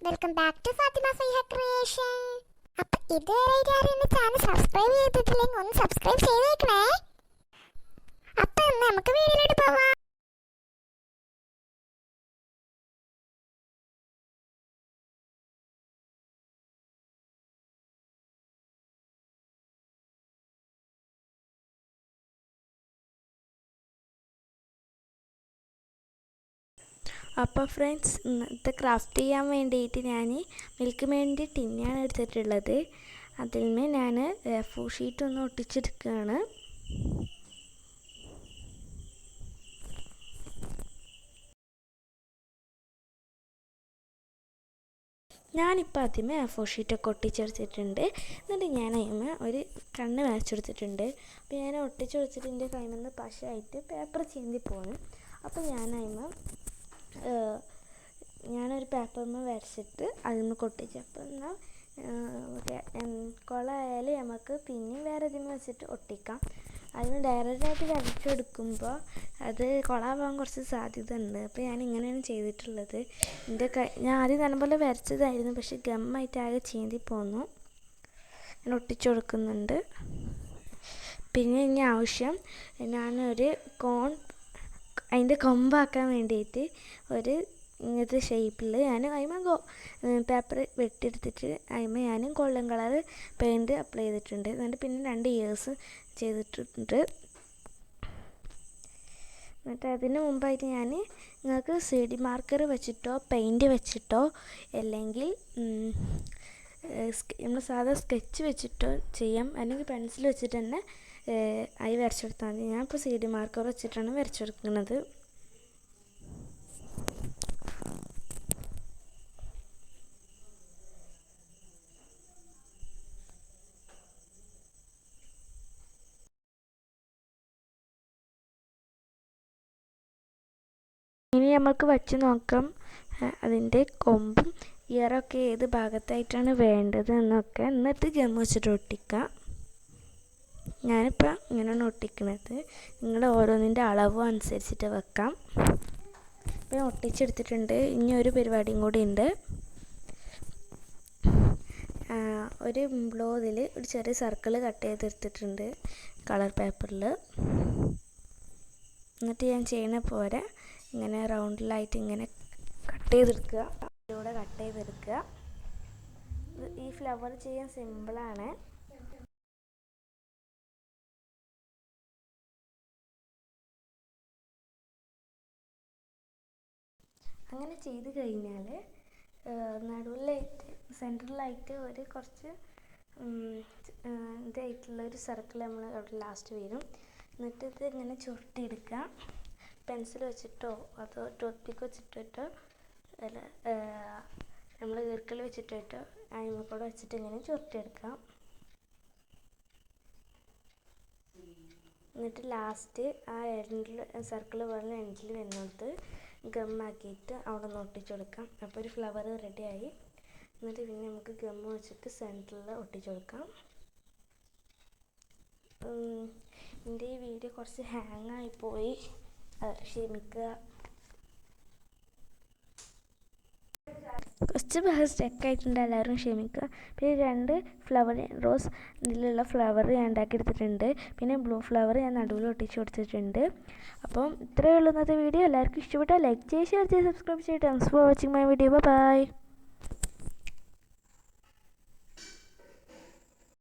Welcome back to Fathima Faiha creation. അപ്പോൾ ഇതുവരെ ആരും ചാനൽ സബ്സ്ക്രൈബ് ചെയ്തിട്ടില്ലെങ്കിൽ ഒന്ന് സബ്സ്ക്രൈബ് ചെയ്തേക്കണേ. അപ്പോൾ നമുക്ക് വീഡിയോയിലോട്ട് പോവാം. അപ്പോൾ ഫ്രണ്ട്സ്, ഇന്നത്തെ ക്രാഫ്റ്റ് ചെയ്യാൻ വേണ്ടിയിട്ട് ഞാൻ മിൽക്ക് മേഡിൻ്റെ ടിന്നാണ് എടുത്തിട്ടുള്ളത്. അതിൽ നിന്ന് ഞാൻ A4 ഷീറ്റ് ഒന്ന് ഒട്ടിച്ചെടുക്കുകയാണ്. ഞാനിപ്പോൾ ആദ്യമേ A4 ഷീറ്റൊക്കെ ഒട്ടിച്ചെടുത്തിട്ടുണ്ട്. എന്നിട്ട് ഞാൻ അതിന് ഒരു കണ്ണ് വരച്ചെടുത്തിട്ടുണ്ട്. അപ്പോൾ ഞാൻ ഒട്ടിച്ചെടുത്തിട്ട് എൻ്റെ കയ്യിൽ നിന്ന് പശയായിട്ട് പേപ്പർ ചീന്തി പോകുന്നു. അപ്പോൾ ഞാനൊരു പേപ്പറിൽ വരച്ചിട്ട് അതിന് കൊട്ടിച്ച്. അപ്പോൾ എന്നാൽ കുളമായാൽ നമുക്ക് പിന്നെയും വേറെ ഇതിന് വെച്ചിട്ട് ഒട്ടിക്കാം. അതിന് ഡയറക്റ്റായിട്ട് വരച്ചെടുക്കുമ്പോൾ അത് കുളമാവാൻ കുറച്ച് സാധ്യത ഉണ്ട്. അപ്പോൾ ഞാൻ ഇങ്ങനെയാണ് ചെയ്തിട്ടുള്ളത്. ഞാൻ ആദ്യം നല്ലപോലെ വരച്ചതായിരുന്നു, പക്ഷേ ഗമ്മായിട്ട് ആകെ ചീന്തി പോന്നു. ഞാൻ ഒട്ടിച്ചു കൊടുക്കുന്നുണ്ട്. പിന്നെ ഇനി ആവശ്യം ഞാനൊരു അതിൻ്റെ കൊമ്പാക്കാൻ വേണ്ടിയിട്ട് ഒരു ഇങ്ങനത്തെ ഷേപ്പിൽ ഞാൻ പേപ്പർ വെട്ടിയെടുത്തിട്ട് ഞാൻ ഗോൾഡൻ കളർ പെയിൻറ്റ് അപ്ലൈ ചെയ്തിട്ടുണ്ട്. എന്നിട്ട് പിന്നെ 2 ഇയേഴ്സ് ചെയ്തിട്ടുണ്ട്. എന്നിട്ട് അതിന് മുമ്പായിട്ട് ഞാൻ നിങ്ങൾക്ക് CD മാർക്കർ വെച്ചിട്ടോ പെയിൻറ്റ് വെച്ചിട്ടോ അല്ലെങ്കിൽ നമ്മൾ സാധാ സ്കെച്ച് വെച്ചിട്ടോ ചെയ്യാം, അല്ലെങ്കിൽ പെൻസിൽ വെച്ചിട്ട് തന്നെ ആയി വരച്ചെടുത്താൽ മതി. ഞാനിപ്പോൾ CD മാർക്കർ വെച്ചിട്ടാണ് വരച്ചെടുക്കുന്നത്. ഇനി നമുക്ക് വച്ച് നോക്കാം അതിൻ്റെ കൊമ്പും ഇയറൊക്കെ ഏത് ഭാഗത്തായിട്ടാണ് വേണ്ടത് എന്നൊക്കെ. എന്നിട്ട് ഗം വെച്ചിട്ട് ഒട്ടിക്കാം. ഞാനിപ്പോൾ ഇങ്ങനെയാണ് ഒട്ടിക്കുന്നത്. നിങ്ങൾ ഓരോന്നിൻ്റെ അളവും അനുസരിച്ചിട്ട് വെക്കാം. ഇപ്പോൾ ഒട്ടിച്ചെടുത്തിട്ടുണ്ട്. ഇനി ഒരു പരിപാടിയും കൂടി ഉണ്ട്. ഒരു ബ്ലോതിൽ ഒരു ചെറിയ സർക്കിൾ കട്ട് ചെയ്തെടുത്തിട്ടുണ്ട് കളർ പേപ്പറിൽ. എന്നിട്ട് ഞാൻ ചെയ്യുന്ന പോലെ ഇങ്ങനെ റൗണ്ടിലായിട്ട് ഇങ്ങനെ കട്ട് ചെയ്തെടുക്കുക. ഇതിലൂടെ കട്ട് ചെയ്തെടുക്കുക. ഈ ഫ്ലവർ ചെയ്യാൻ സിമ്പിളാണ്. അങ്ങനെ ചെയ്ത് കഴിഞ്ഞാൽ നടുവിലായിട്ട് സെൻറ്ററിലായിട്ട് ഒരു കുറച്ച് ഇതായിട്ടുള്ള ഒരു സർക്കിൾ നമ്മൾ അവിടെ ലാസ്റ്റ് വരും. എന്നിട്ട് ഇത് ഇങ്ങനെ ചുരുട്ടിയെടുക്കുക. പെൻസിൽ വെച്ചിട്ടോ അതോ ടൂത്ത് പിക്ക് വെച്ചിട്ടോ അല്ല നമ്മൾ ഈർക്കൽ വെച്ചിട്ടോ അതിമക്കൂടെ വെച്ചിട്ട് ഇങ്ങനെ ചുരുട്ടിയെടുക്കാം. എന്നിട്ട് ലാസ്റ്റ് ആ എൻഡിൽ സർക്കിൾ പോലെ എൻഡിൽ വരുന്നത് ഗമ്മാക്കിയിട്ട് അവിടെ നിന്ന് ഒട്ടിച്ചു കൊടുക്കാം. അപ്പോൾ ഒരു ഫ്ലവർ റെഡിയായി. എന്നിട്ട് പിന്നെ നമുക്ക് ഗമ്മ് വെച്ചിട്ട് സെൻറ്ററിൽ ഒട്ടിച്ചു കൊടുക്കാം. എൻ്റെ ഈ വീഡിയോ കുറച്ച് ഹാങ്ങായിപ്പോയി, ക്ഷമിക്കുക. കുറച്ച് ഭാഗം സ്റ്റക്കായിട്ടുണ്ട്, എല്ലാവരും ക്ഷമിക്കുക. പിന്നെ 2 ഫ്ലവർ റോസ് ഇതിലുള്ള ഫ്ലവർ ഞാൻ ഉണ്ടാക്കിയെടുത്തിട്ടുണ്ട്. പിന്നെ ബ്ലൂ ഫ്ലവർ ഞാൻ നടുവിൽ ഒട്ടിച്ച് കൊടുത്തിട്ടുണ്ട്. അപ്പം ഇത്രയേ ഉള്ളൂ ഇന്നത്തെ വീഡിയോ. എല്ലാവർക്കും ഇഷ്ടപ്പെട്ടാൽ ലൈക്ക് ചെയ്യുക, ഷെയർ ചെയ്യുക, സബ്സ്ക്രൈബ് ചെയ്യുക. Thanks for watching my video. By.